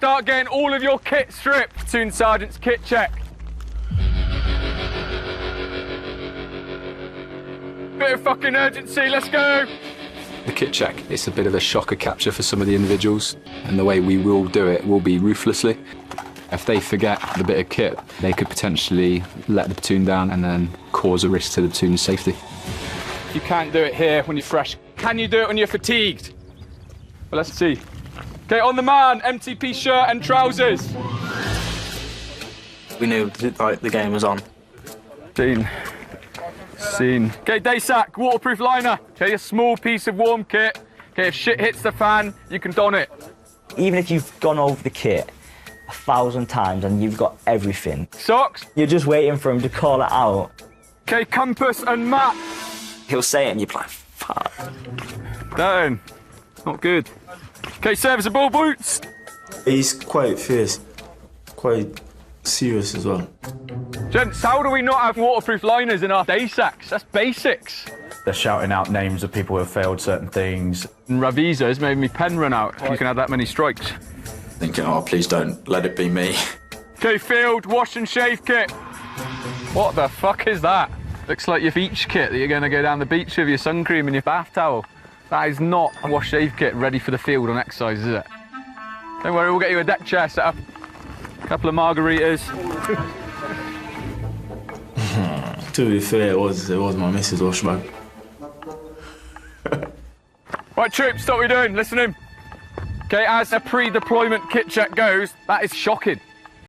start getting all of your kit stripped. Platoon sergeant's kit check. Bit of fucking urgency, let's go. The kit check, it's a bit of a shocker capture for some of the individuals, and the way we will do it will be ruthlessly. If they forget the bit of kit, they could potentially let the platoon down and then cause a risk to the platoon's safety. You can't do it here when you're fresh. Can you do it when you're fatigued? Well, let's see. Okay, on the man, MTP shirt and trousers. We knew the game was on. Scene. Okay, day sack, waterproof liner. Okay, a small piece of warm kit. Okay, if shit hits the fan, you can don it. Even if you've gone over the kit 1,000 times and you've got everything. Socks. You're just waiting for him to call it out. Okay, compass and map. He'll say it and you're like, fuck. Down. Not good. Okay, serviceable boots. He's quite fierce, quite serious as well. Gents, how do we not have waterproof liners in our day sacks? That's basics. They're shouting out names of people who have failed certain things. And Ravisa has made me pen run out. You can have that many strikes. Thinking, oh, please don't let it be me. Okay, field, wash and shave kit. What the fuck is that? Looks like your beach kit that you're going to go down the beach with your sun cream and your bath towel. That is not a wash shave kit ready for the field on exercise, is it? Don't worry, we'll get you a deck chair set up. A couple of margaritas. To be fair, it was my missus' wash bag. Right, troops, stop what you're doing. Listen in. Okay, as a pre-deployment kit check goes, that is shocking.